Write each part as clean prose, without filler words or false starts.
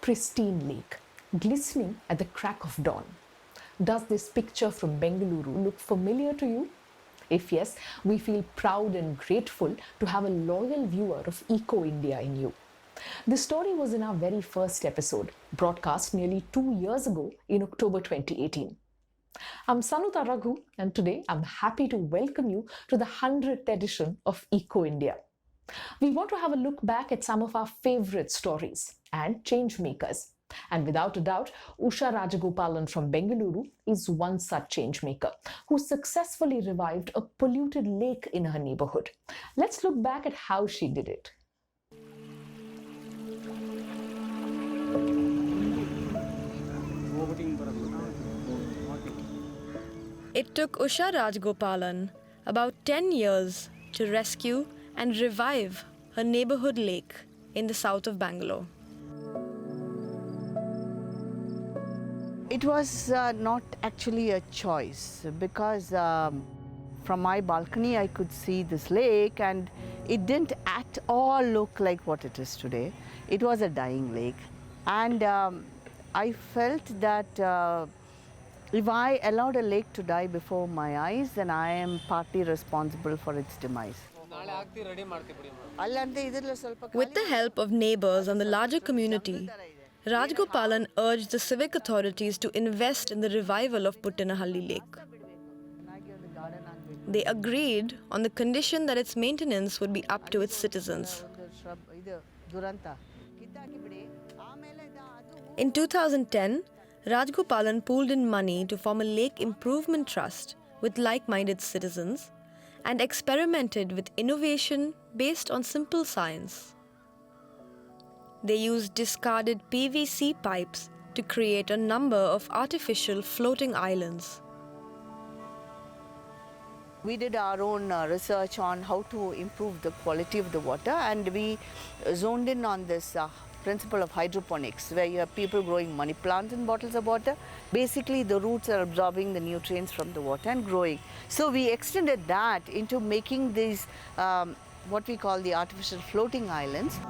pristine lake, glistening at the crack of dawn. Does this picture from Bengaluru look familiar to you? If yes, we feel proud and grateful to have a loyal viewer of Eco India in you. This story was in our very first episode, broadcast nearly 2 years ago in October 2018. I'm Sanuta Raghu, and today I'm happy to welcome you to the 100th edition of Eco India. We want to have a look back at some of our favorite stories and change makers. And without a doubt, Usha Rajagopalan from Bengaluru is one such change maker who successfully revived a polluted lake in her neighborhood. Let's look back at how she did it. It took Usha Rajagopalan about 10 years to rescue and revive her neighbourhood lake in the south of Bangalore. It was not actually a choice because from my balcony I could see this lake and it didn't at all look like what it is today. It was a dying lake, and I felt that if I allowed a lake to die before my eyes, then I am partly responsible for its demise. With the help of neighbours and the larger community, Rajagopalan urged the civic authorities to invest in the revival of Puttenahalli lake. They agreed on the condition that its maintenance would be up to its citizens. In 2010, Rajagopalan pooled in money to form a lake improvement trust with like-minded citizens and experimented with innovation based on simple science. They used discarded PVC pipes to create a number of artificial floating islands. We did our own research on how to improve the quality of the water, and we zoned in on this principle of hydroponics, where you have people growing money plants in bottles of water. Basically, the roots are absorbing the nutrients from the water and growing. So we extended that into making these what we call the artificial floating islands.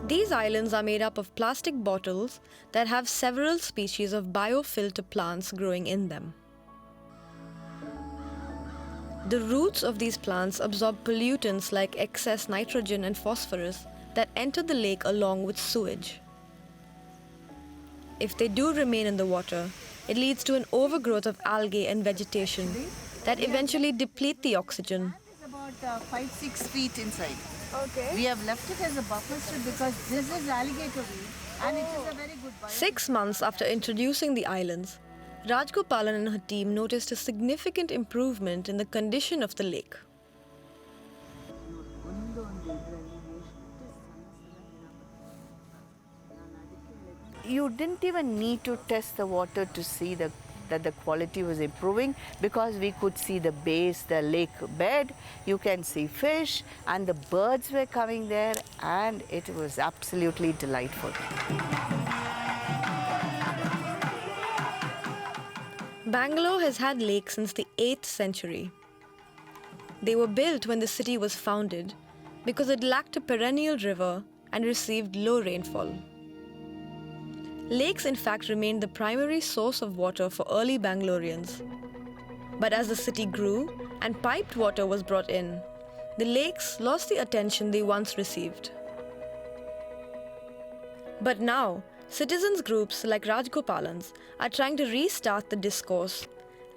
These islands are made up of plastic bottles that have several species of biofilter plants growing in them. The roots of these plants absorb pollutants like excess nitrogen and phosphorus that enter the lake along with sewage. If they do remain in the water, it leads to an overgrowth of algae and vegetation that eventually deplete the oxygen. It's about 5-6 feet inside. Okay. We have left it as a buffer strip because this is alligator weed and it is a very good bio. 6 months after introducing the islands, Rajagopalan and her team noticed a significant improvement in the condition of the lake. You didn't even need to test the water to see that the quality was improving, because we could see the base, the lake bed, you can see fish, and the birds were coming there, and it was absolutely delightful. Bangalore has had lakes since the 8th century. They were built when the city was founded because it lacked a perennial river and received low rainfall. Lakes in fact remained the primary source of water for early Bangaloreans. But as the city grew and piped water was brought in, the lakes lost the attention they once received. But now, citizens groups like Rajagopalan's are trying to restart the discourse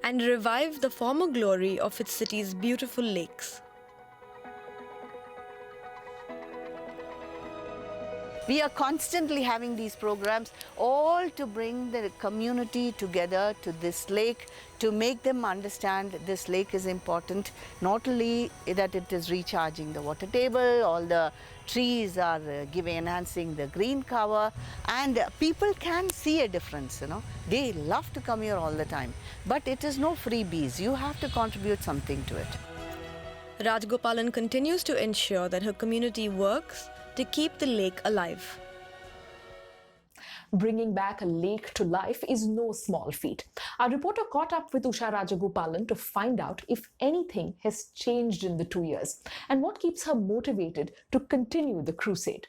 and revive the former glory of its city's beautiful lakes. We are constantly having these programs, all to bring the community together to this lake, to make them understand this lake is important, not only that it is recharging the water table, all the trees are enhancing the green cover, and people can see a difference, They love to come here all the time, but it is no freebies. You have to contribute something to it. Rajagopalan continues to ensure that her community works to keep the lake alive. Bringing back a lake to life is no small feat. Our reporter caught up with Usha Rajagopalan to find out if anything has changed in the 2 years and what keeps her motivated to continue the crusade.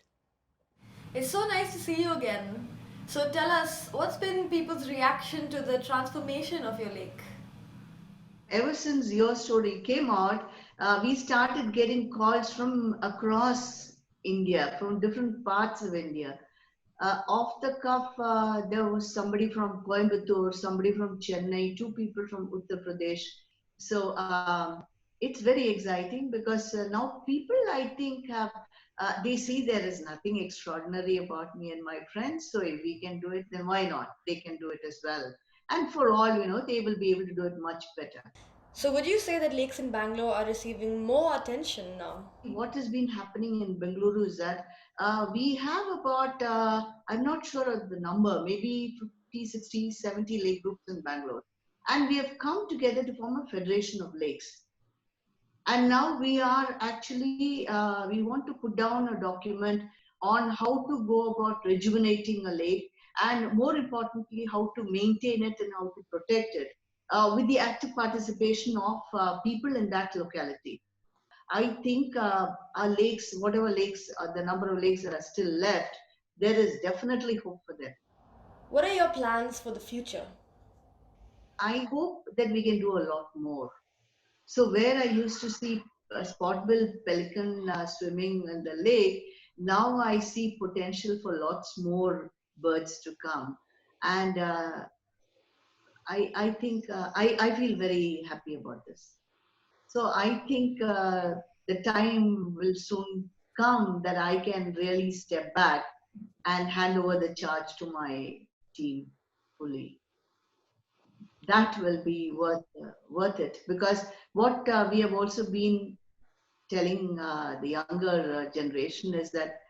It's so nice to see you again. So tell us, what's been people's reaction to the transformation of your lake? Ever since your story came out, we started getting calls from across India, from different parts of India. Off the cuff, there was somebody from Coimbatore, somebody from Chennai, two people from Uttar Pradesh. So it's very exciting because now people, I think, have they see there is nothing extraordinary about me and my friends. So if we can do it, then why not? They can do it as well. And for all, they will be able to do it much better. So would you say that lakes in Bangalore are receiving more attention now? What has been happening in Bengaluru is that we have about, I'm not sure of the number, maybe 50, 60, 70 lake groups in Bangalore. And we have come together to form a federation of lakes. And now we are actually, we want to put down a document on how to go about rejuvenating a lake and more importantly, how to maintain it and how to protect it with the active participation of people in that locality. I think our lakes, whatever lakes, the number of lakes that are still left, there is definitely hope for them. What are your plans for the future? I hope that we can do a lot more. So where I used to see a spot-billed pelican swimming in the lake, now I see potential for lots more birds to come. And I think I feel very happy about this. So I think the time will soon come that I can really step back and hand over the charge to my team fully. That will be worth it because what we have also been telling the younger generation is that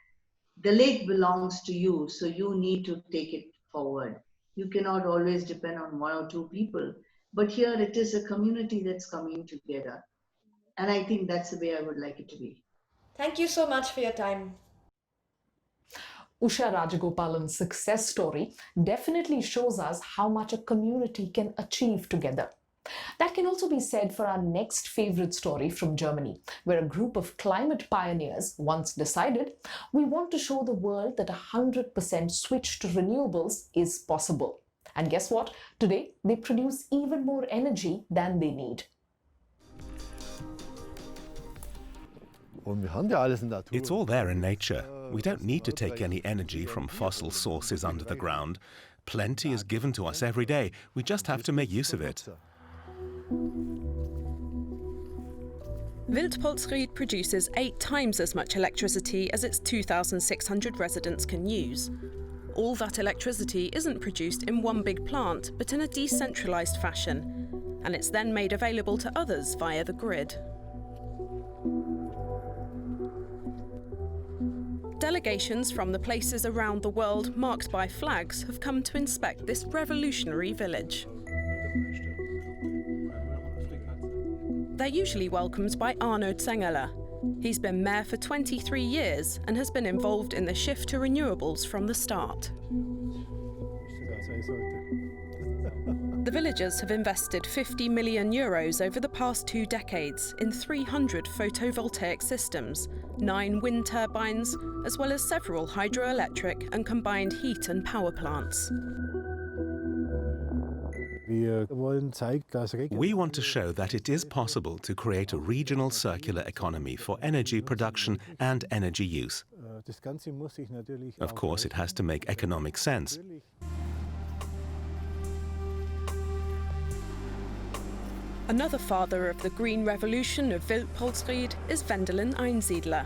the lake belongs to you, so you need to take it forward. You cannot always depend on one or two people, but here it is a community that's coming together. And I think that's the way I would like it to be. Thank you so much for your time. Usha Rajagopalan's success story definitely shows us how much a community can achieve together. That can also be said for our next favorite story from Germany, where a group of climate pioneers once decided we want to show the world that 100% switch to renewables is possible. And guess what? Today, they produce even more energy than they need. It's all there in nature. We don't need to take any energy from fossil sources under the ground. Plenty is given to us every day. We just have to make use of it. Wildpolsried produces 8 times as much electricity as its 2,600 residents can use. All that electricity isn't produced in one big plant, but in a decentralised fashion, and it's then made available to others via the grid. Delegations from the places around the world marked by flags have come to inspect this revolutionary village. They're usually welcomed by Arno Zengeler. He's been mayor for 23 years and has been involved in the shift to renewables from the start. The villagers have invested €50 million over the past 2 decades in 300 photovoltaic systems, 9 wind turbines, as well as several hydroelectric and combined heat and power plants. We want to show that it is possible to create a regional circular economy for energy production and energy use. Of course, it has to make economic sense. Another father of the green revolution of Wildpolsried is Wendelin Einsiedler.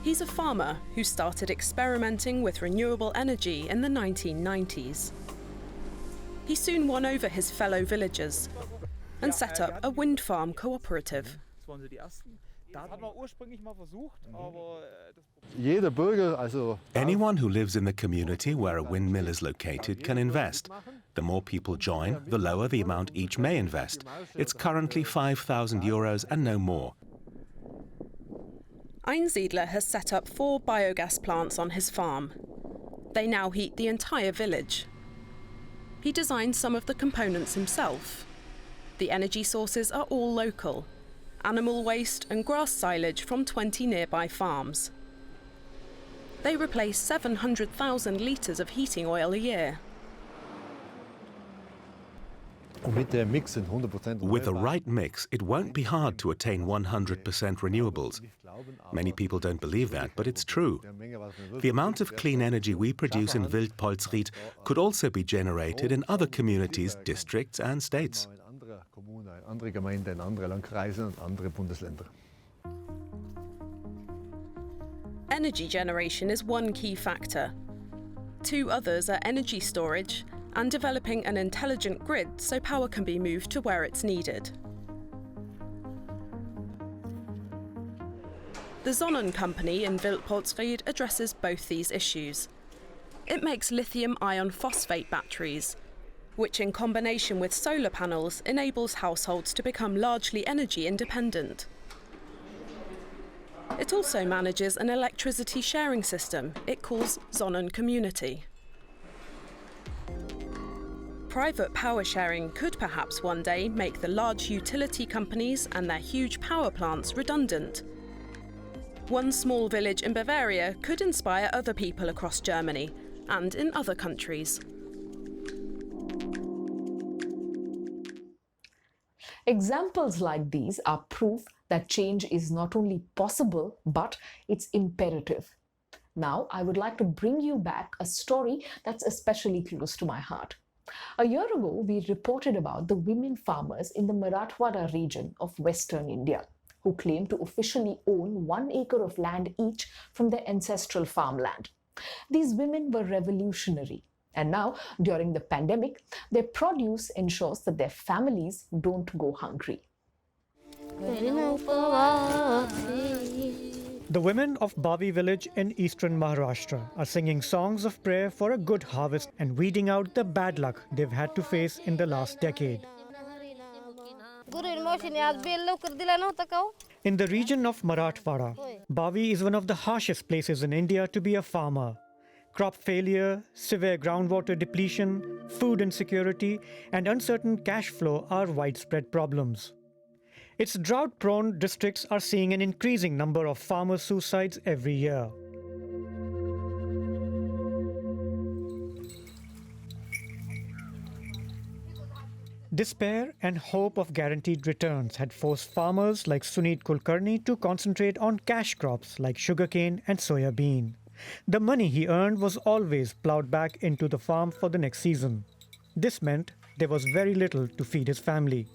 He's a farmer who started experimenting with renewable energy in the 1990s. He soon won over his fellow villagers and set up a wind farm cooperative. Anyone who lives in the community where a windmill is located can invest. The more people join, the lower the amount each may invest. It's currently €5,000 and no more. Einsiedler has set up 4 biogas plants on his farm. They now heat the entire village. He designed some of the components himself. The energy sources are all local: animal waste and grass silage from 20 nearby farms. They replace 700,000 litres of heating oil a year. With the right mix, it won't be hard to attain 100% renewables. Many people don't believe that, but it's true. The amount of clean energy we produce in Wildpolsried could also be generated in other communities, districts and states. Energy generation is one key factor. Two others are energy storage and developing an intelligent grid so power can be moved to where it's needed. The Sonnen company in Wildpolsried addresses both these issues. It makes lithium iron phosphate batteries, which in combination with solar panels enables households to become largely energy independent. It also manages an electricity sharing system it calls Sonnen Community. Private power sharing could perhaps one day make the large utility companies and their huge power plants redundant. One small village in Bavaria could inspire other people across Germany and in other countries. Examples like these are proof that change is not only possible, but it's imperative. Now, I would like to bring you back a story that's especially close to my heart. A year ago, we reported about the women farmers in the Marathwada region of Western India, who claim to officially own 1 acre of land each from their ancestral farmland. These women were revolutionary, and now, during the pandemic, their produce ensures that their families don't go hungry. The women of Bavi village in eastern Maharashtra are singing songs of prayer for a good harvest and weeding out the bad luck they've had to face in the last decade. In the region of Marathwada, Bavi is one of the harshest places in India to be a farmer. Crop failure, severe groundwater depletion, food insecurity, and uncertain cash flow are widespread problems. Its drought-prone districts are seeing an increasing number of farmer suicides every year. Despair and hope of guaranteed returns had forced farmers like Sunit Kulkarni to concentrate on cash crops like sugarcane and soya bean. The money he earned was always ploughed back into the farm for the next season. This meant there was very little to feed his family.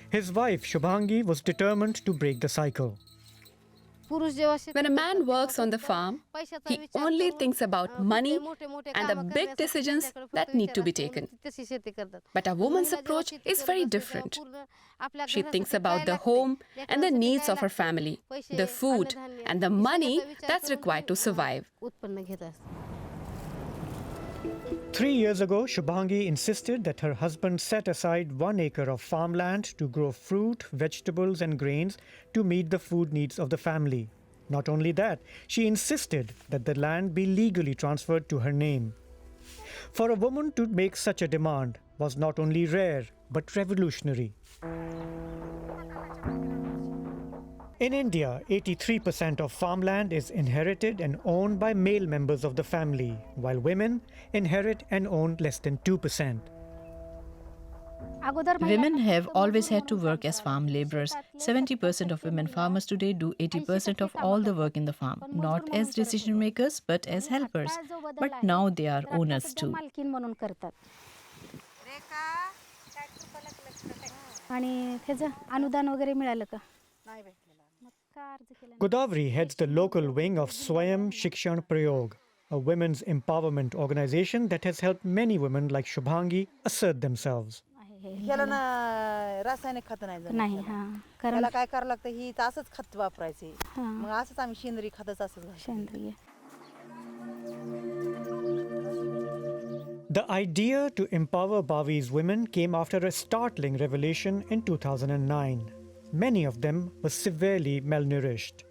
His wife Shubhangi was determined to break the cycle. When a man works on the farm, he only thinks about money and the big decisions that need to be taken. But a woman's approach is very different. She thinks about the home and the needs of her family, the food and the money that's required to survive. 3 years ago, Shubhangi insisted that her husband set aside 1 acre of farmland to grow fruit, vegetables and grains to meet the food needs of the family. Not only that, she insisted that the land be legally transferred to her name. For a woman to make such a demand was not only rare, but revolutionary. In India, 83% of farmland is inherited and owned by male members of the family, while women inherit and own less than 2%. Women have always had to work as farm laborers. 70% of women farmers today do 80% of all the work in the farm, not as decision makers, but as helpers. But now they are owners too. Godavari heads the local wing of Swayam Shikshan Prayog, a women's empowerment organization that has helped many women like Shubhangi assert themselves. The idea to empower Bavi's women came after a startling revelation in 2009. Many of them were severely malnourished.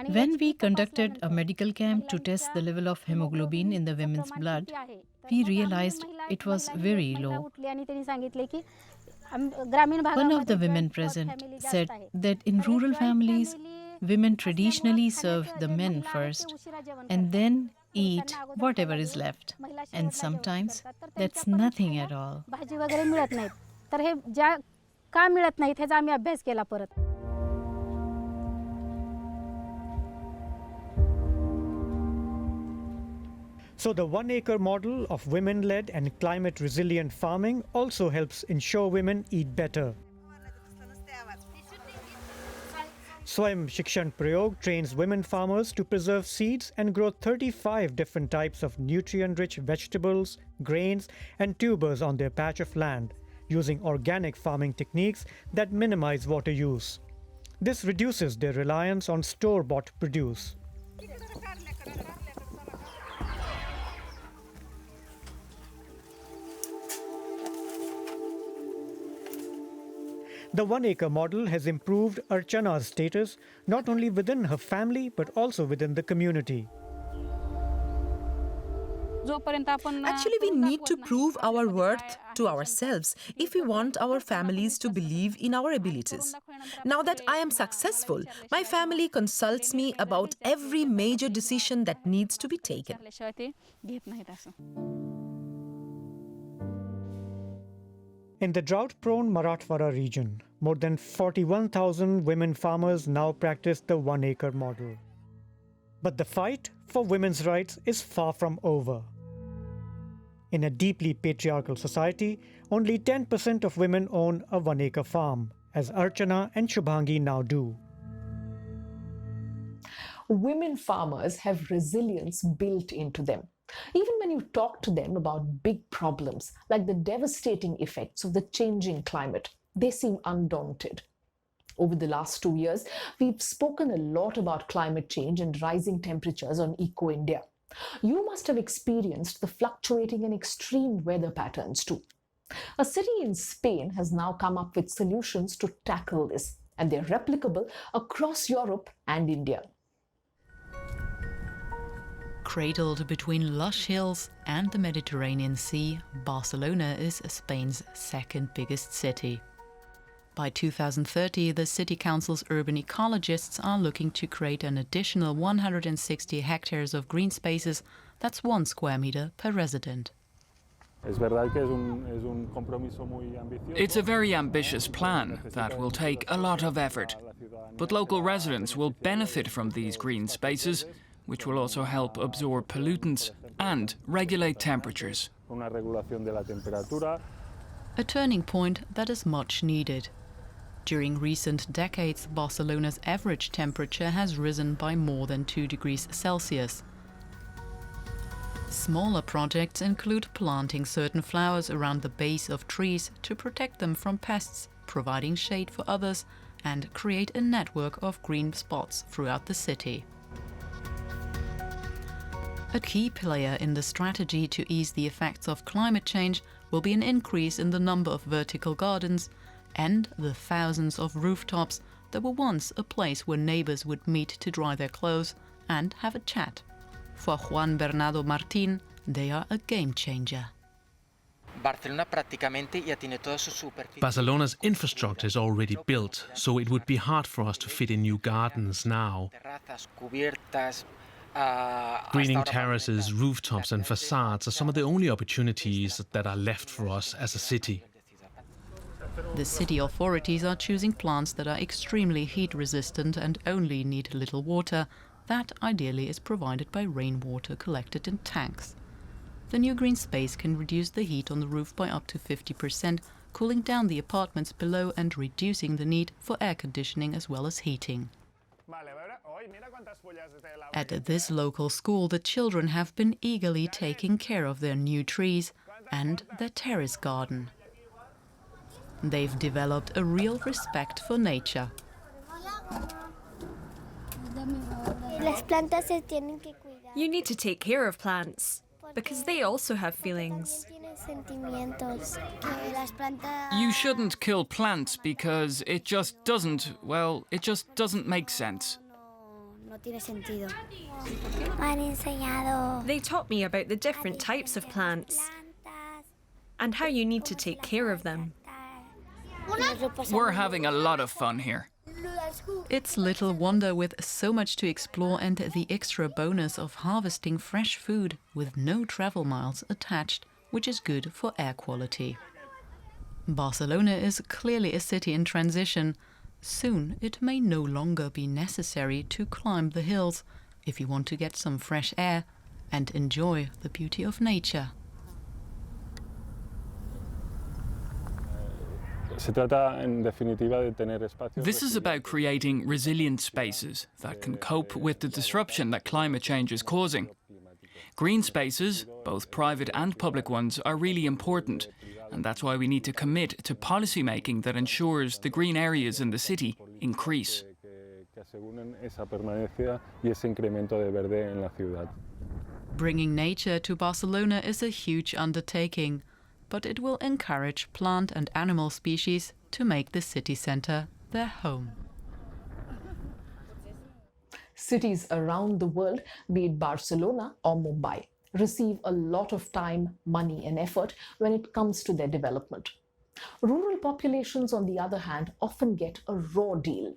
When we conducted a medical camp to test the level of hemoglobin in the women's blood, we realized it was very low. One of the women present said that in rural families, women traditionally serve the men first and then eat whatever is left. And sometimes that's nothing at all. So the 1 acre model of women-led and climate-resilient farming also helps ensure women eat better. Swayam Shikshan Prayog trains women farmers to preserve seeds and grow 35 different types of nutrient-rich vegetables, grains, and tubers on their patch of land, using organic farming techniques that minimize water use. This reduces their reliance on store-bought produce. The 1 acre model has improved Archana's status not only within her family but also within the community. Actually, we need to prove our worth to ourselves if we want our families to believe in our abilities. Now that I am successful, my family consults me about every major decision that needs to be taken. In the drought-prone Marathwada region, more than 41,000 women farmers now practice the 1 acre model. But the fight for women's rights is far from over. In a deeply patriarchal society, only 10% of women own a 1 acre farm, as Archana and Shubhangi now do. Women farmers have resilience built into them. Even when you talk to them about big problems like the devastating effects of the changing climate, they seem undaunted. Over the last 2 years, we've spoken a lot about climate change and rising temperatures on Eco India. You must have experienced the fluctuating and extreme weather patterns too. A city in Spain has now come up with solutions to tackle this, and they're replicable across Europe and India. Cradled between lush hills and the Mediterranean Sea, Barcelona is Spain's second biggest city. By 2030, the city council's urban ecologists are looking to create an additional 160 hectares of green spaces. That's 1 square meter per resident. It's a very ambitious plan that will take a lot of effort. But local residents will benefit from these green spaces, which will also help absorb pollutants and regulate temperatures. A turning point that is much needed. During recent decades, Barcelona's average temperature has risen by more than 2 degrees Celsius. Smaller projects include planting certain flowers around the base of trees to protect them from pests, providing shade for others, and create a network of green spots throughout the city. A key player in the strategy to ease the effects of climate change will be an increase in the number of vertical gardens and the thousands of rooftops that were once a place where neighbors would meet to dry their clothes and have a chat. For Juan Bernardo Martín, they are a game changer. Barcelona's infrastructure is already built, so it would be hard for us to fit in new gardens now. Greening terraces, rooftops and facades are some of the only opportunities that are left for us as a city. The city authorities are choosing plants that are extremely heat resistant and only need little water. That ideally is provided by rainwater collected in tanks. The new green space can reduce the heat on the roof by up to 50%, cooling down the apartments below and reducing the need for air conditioning as well as heating. At this local school, the children have been eagerly taking care of their new trees and their terrace garden. They've developed a real respect for nature. You need to take care of plants, because they also have feelings. You shouldn't kill plants because it just doesn't make sense. They taught me about the different types of plants and how you need to take care of them. We're having a lot of fun here. It's little wonder, with so much to explore and the extra bonus of harvesting fresh food with no travel miles attached, which is good for air quality. Barcelona is clearly a city in transition. Soon it may no longer be necessary to climb the hills if you want to get some fresh air and enjoy the beauty of nature. This is about creating resilient spaces that can cope with the disruption that climate change is causing. Green spaces, both private and public ones, are really important, and that's why we need to commit to policy making that ensures the green areas in the city increase. Bringing nature to Barcelona is a huge undertaking, but it will encourage plant and animal species to make the city centre their home. Cities around the world, be it Barcelona or Mumbai, receive a lot of time, money and effort when it comes to their development. Rural populations, on the other hand, often get a raw deal.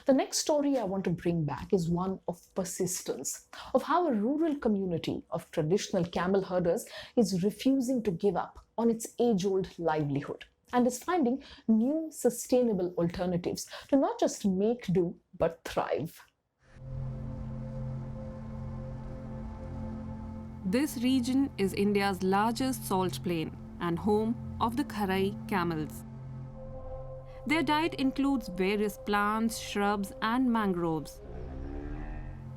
The next story I want to bring back is one of persistence, of how a rural community of traditional camel herders is refusing to give up on its age-old livelihood and is finding new sustainable alternatives to not just make do but thrive. This region is India's largest salt plain and home of the Kharai camels. Their diet includes various plants, shrubs and mangroves.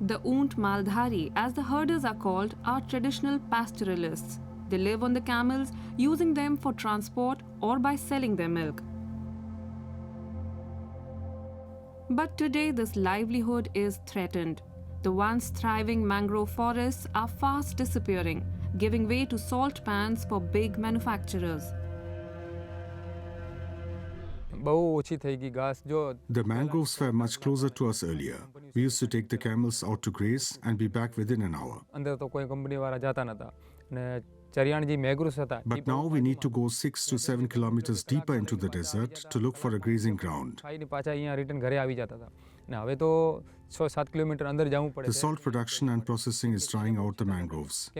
The Oont Maldhari, as the herders are called, are traditional pastoralists. They live on the camels, using them for transport or by selling their milk. But today this livelihood is threatened. The once thriving mangrove forests are fast disappearing, giving way to salt pans for big manufacturers. The mangroves were much closer to us earlier. We used to take the camels out to graze and be back within an hour. But now we need to go 6 to 7 kilometers deeper into the desert to look for a grazing ground. The salt production and processing is drying out the mangroves.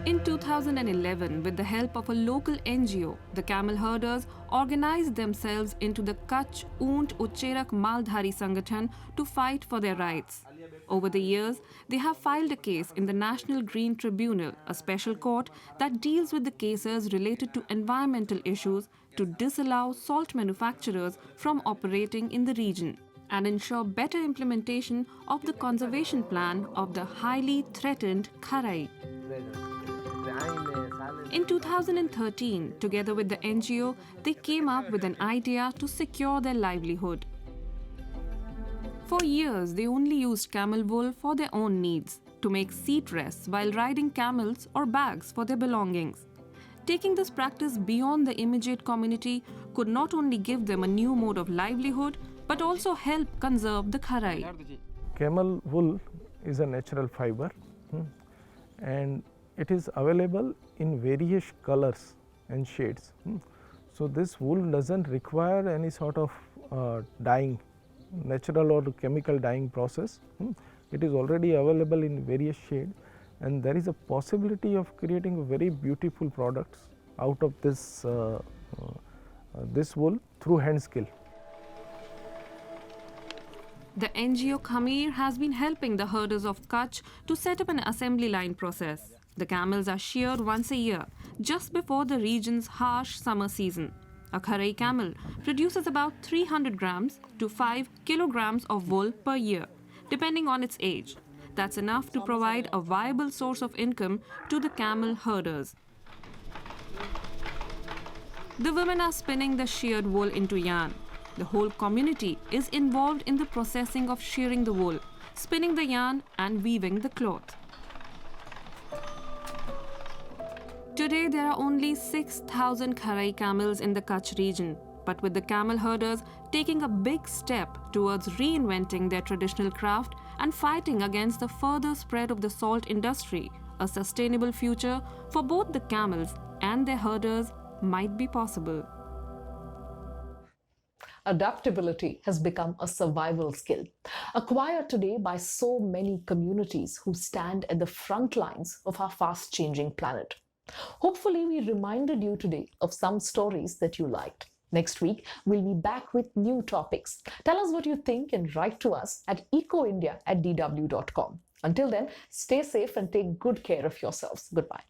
In 2011, with the help of a local NGO, the camel herders organized themselves into the Kutch Oont Ucherak Maldhari Sangathan to fight for their rights. Over the years, they have filed a case in the National Green Tribunal, a special court that deals with the cases related to environmental issues, to disallow salt manufacturers from operating in the region and ensure better implementation of the conservation plan of the highly threatened Kharai. In 2013, together with the NGO, they came up with an idea to secure their livelihood. For years, they only used camel wool for their own needs, to make seat rests while riding camels or bags for their belongings. Taking this practice beyond the immediate community could not only give them a new mode of livelihood, but also help conserve the Kharai. Camel wool is a natural fiber, and it is available in various colors and shades. So this wool doesn't require any sort of dyeing, natural or chemical dyeing process. It is already available in various shades, and there is a possibility of creating very beautiful products out of this, this wool through hand skill. The NGO Hamir has been helping the herders of Kutch to set up an assembly line process. The camels are sheared once a year, just before the region's harsh summer season. A Kharai camel produces about 300 grams to 5 kilograms of wool per year, depending on its age. That's enough to provide a viable source of income to the camel herders. The women are spinning the sheared wool into yarn. The whole community is involved in the processing of shearing the wool, spinning the yarn and weaving the cloth. Today, there are only 6,000 Kharai camels in the Kutch region, but with the camel herders taking a big step towards reinventing their traditional craft and fighting against the further spread of the salt industry, a sustainable future for both the camels and their herders might be possible. Adaptability has become a survival skill, acquired today by so many communities who stand at the front lines of our fast-changing planet. Hopefully, we reminded you today of some stories that you liked. Next week, we'll be back with new topics. Tell us what you think and write to us at ecoindia@dw.com. Until then, stay safe and take good care of yourselves. Goodbye.